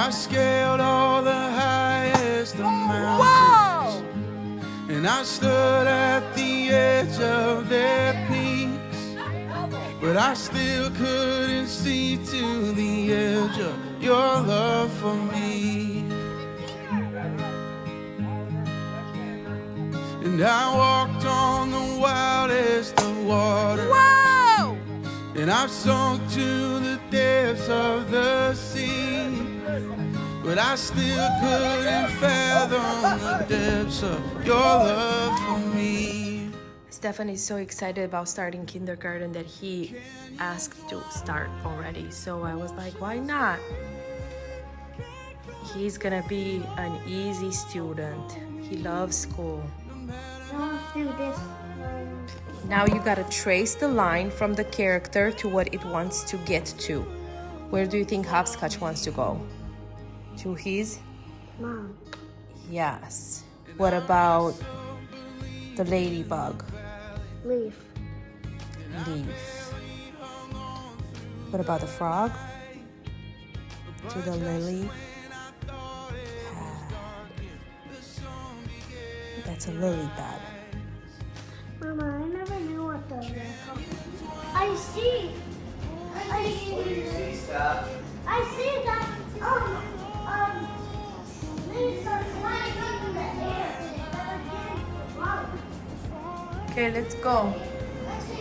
I scaled all the highest of mountains. Whoa! And I stood at the edge of their peaks, but I still couldn't see to the edge of your love for me. And I walked on the wildest of waters. Whoa! And I've sunk to the depths of the sea, but I still couldn't fathom the depths of your love for me. Stefan is so excited about starting kindergarten that he asked to start already. So I was like, why not? He's gonna be an easy student. He loves school. Let's do this. Now you gotta trace the line from the character to what it wants to get to. Where do you think Hopscotch wants to go? To his Mom. Yes. What about the ladybug? Leaf. Leaf. What about the frog? To the lily pad. That's a lily pad. Mama, I never knew what those were called. I see. I see. What do you see, Steph? I see that. Leaves are flying up in the air. Okay, let's go.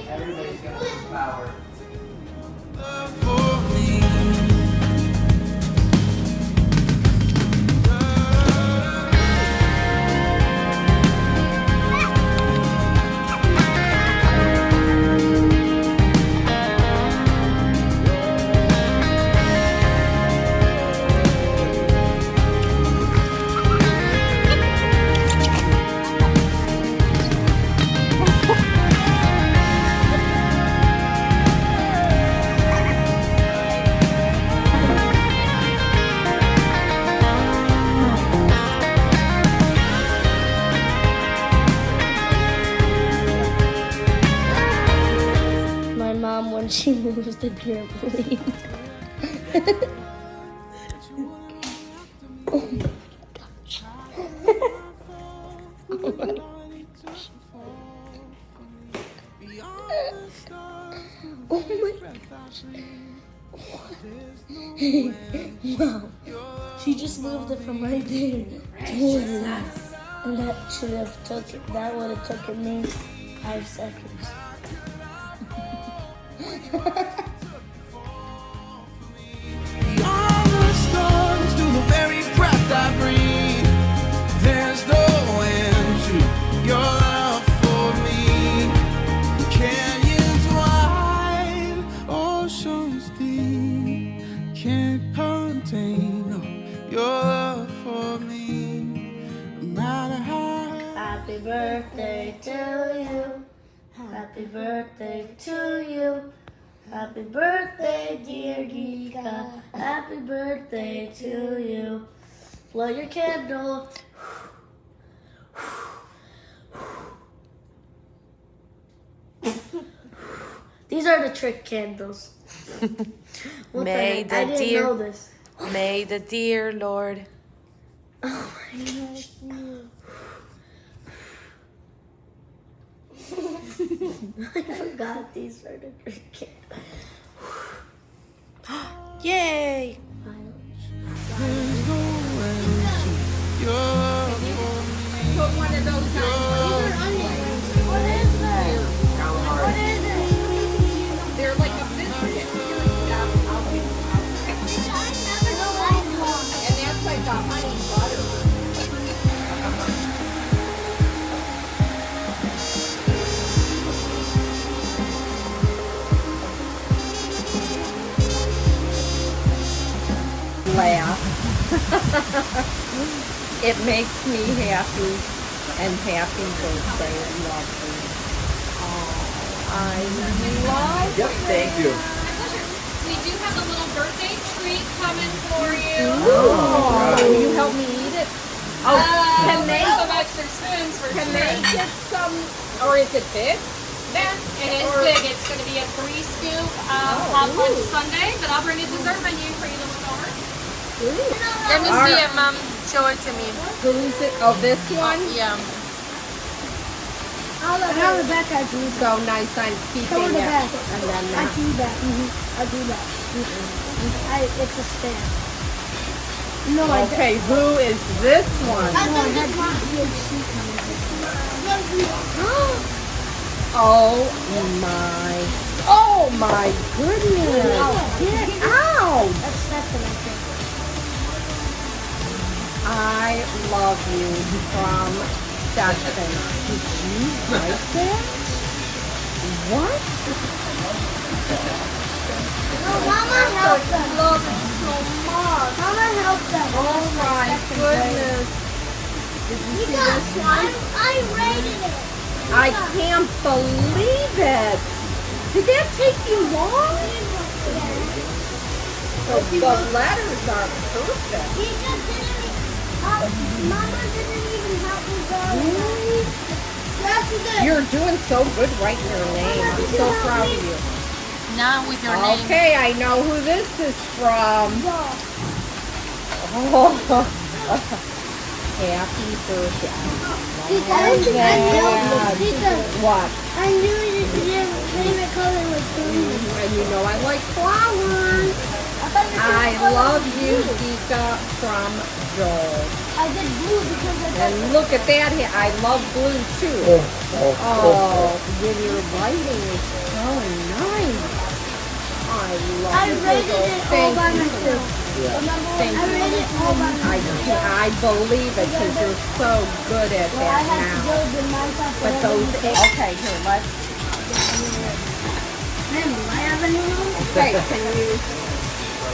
Everybody's got some power. For me. My mom, when she moves the trampoline. Oh my gosh. Oh my gosh. Oh my gosh. Mom, she just moved it from right there to here. And that should have that would have taken me 5 seconds. Beyond the stars, to the very breath I breathe, there's no end to your love for me. Canyons wide, oceans deep, can't contain your love for me. No matter how. Happy birthday to you. Happy birthday to you. Happy birthday, dear Gika. Happy birthday to you. Blow your candle. These are the trick candles. What May the heck? the I didn't dear- know this. May the dear Lord. Oh my gosh. I forgot these are the trick candles. Yay! There's no end to your love for me. Put one of those on. These are onions. What is that? Calamari. What is it? They're like a biscuit. And that's like a honey butter. Laugh. It makes me happy, and happy birthday, lovely. Oh, I love Yep, thank you. We do have a little birthday treat coming for you. Oh, will you help me eat it? Oh, can they? Some extra spoons for Can sure. they get some, or is it big? It is big. It's going to be a 3-scoop hot lunch sundae, but I'll bring a dessert menu for you to look over. Let me see it, Mom. Show it to me. Who's it? Oh, this one? Yeah. And on the back, I do that. So nice I'm keeping Show her the it. back. And then I that. do that. I do that. It's a stamp. No, I don't. Okay, who is this one? No, I had DHC coming. Oh my goodness. Ow. That's what I think. I love you from Dustin. Did you like that? What? No, Mama helped them. Love it so much. Mama helped them. Oh my goodness. Did you see this one? I rated it. I can't believe it. Did that take you long? The letters are perfect. He just didn't. Mama didn't even help me go. Really? Yes, he did. You're doing so good writing your name. I'm so proud of you. Now with your name. Okay, I know who this is from. Oh, happy birthday. What? I knew your favorite color was green. And you know I like flowers. I love you, Dika, from Joel. I did blue because I And look at that. I love blue too. Oh, when you're writing is so nice. I love I it. rated it all Thank by you. myself. Thank I you. rated it all by myself. I believe it because you're so good at Well, I that had to now. build the Minecraft. But those, okay, here, let's, Man, do I have any room? okay,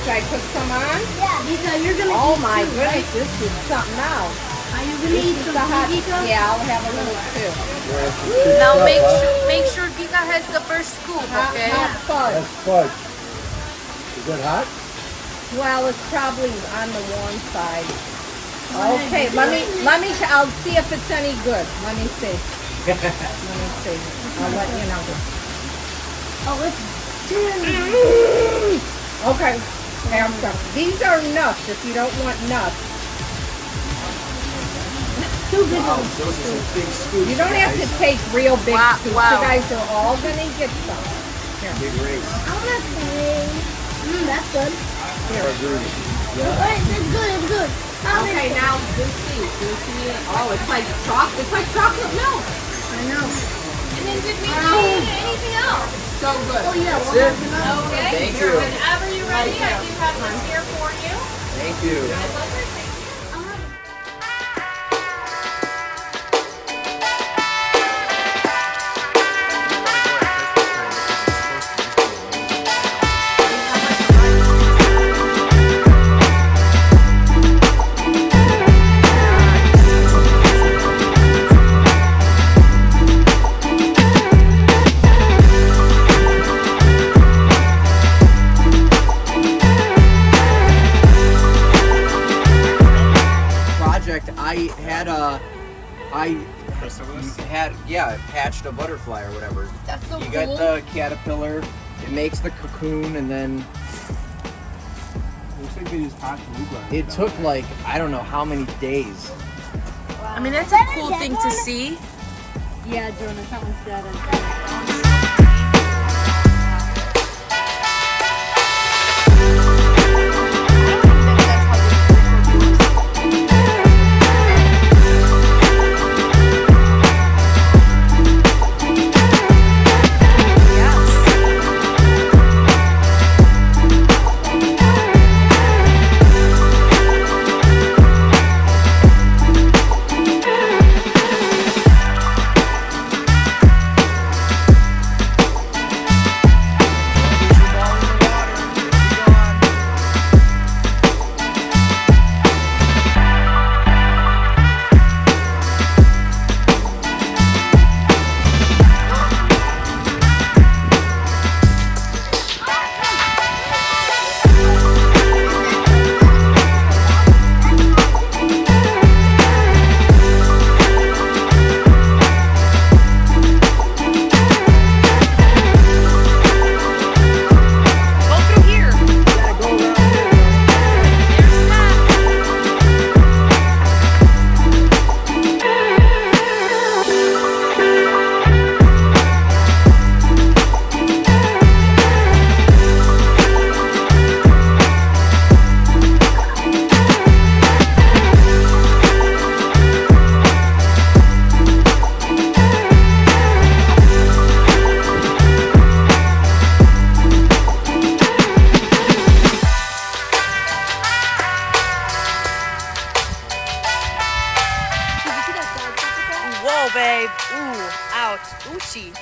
should I put some on? Yeah, because you're gonna Oh eat my too, goodness, right? this is something else. Are you gonna eat some The hot, Dika? yeah, I'll have a little too. Now make sure Dika has the first scoop, Hot, okay? hot fudge. That's fudge. Is it hot? Well, it's probably on the warm side. Okay, I'll see if it's any good. Let me see. Let me see. I'll let you know. Oh, it's Okay, have some. These are nuts if you don't want nuts. too big. Wow, those are some big scoops. You don't have to take real big Wow, scoops. wow. You guys are all gonna get some. Big race. I'm gonna say. That's good. Agreed. Wait, it's good. It's good. Okay, now Goosey. Oh, it's like chocolate. It's like chocolate milk. I know. And then did we need anything else? So good. Oh yeah. That's it. Okay. Thank you. Whenever you're ready, I do have this here for you. Thank you. My pleasure. Thank you. Project, I hatched a butterfly or whatever. That's so You cool. got the caterpillar, it makes the cocoon, and then Looks like they used hot glue gun. it took like, I don't know how many days. I mean, that's a cool thing to see. Yeah, Jonah, someone's dead. Whoa, babe. Ooh, ouch. Oochie.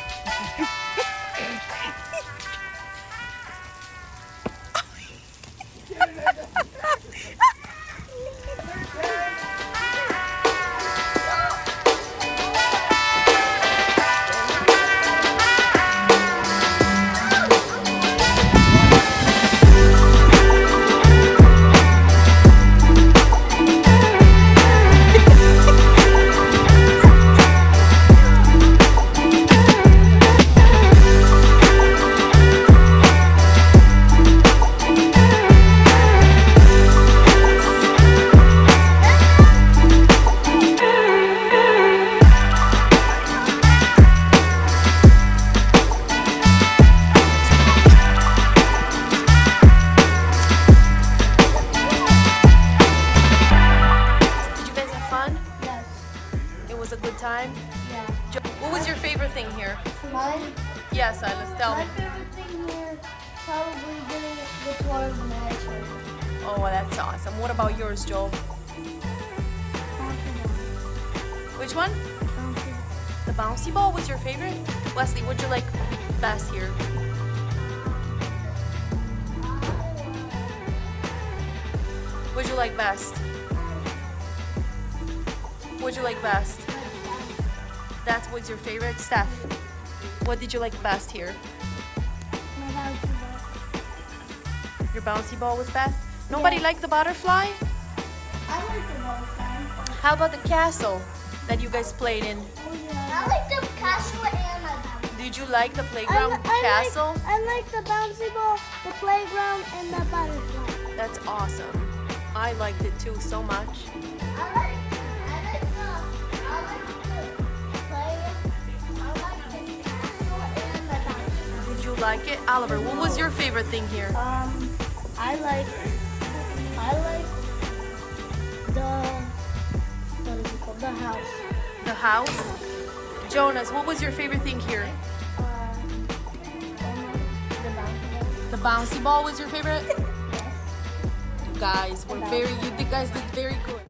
Was a good time? Yeah. What was your favorite thing here? Mine? Yes, Silas, tell My me. favorite thing here, probably getting the tour of the mansion. Oh, well, that's awesome. What about yours, Joel? Which one? The bouncy ball was your favorite? Wesley, what'd you like best here? What'd you like best? What'd you like best? That was your favorite? Steph, what did you like best here? My bouncy ball. Your bouncy ball was best? Nobody liked the butterfly? I like the butterfly. How about the castle that you guys played in? Oh, yeah. I like the castle and my bouncy. Did you like the playground castle? I like the bouncy ball, the playground, and the butterfly. That's awesome. I liked it too so much. I like the castle and the bouncy. Did you like it? Oliver, what was your favorite thing here? I like the, what is it called? The house. The house? Jonas, what was your favorite thing here? The bouncy ball. The bouncy ball was your favorite? You guys were you guys did very good.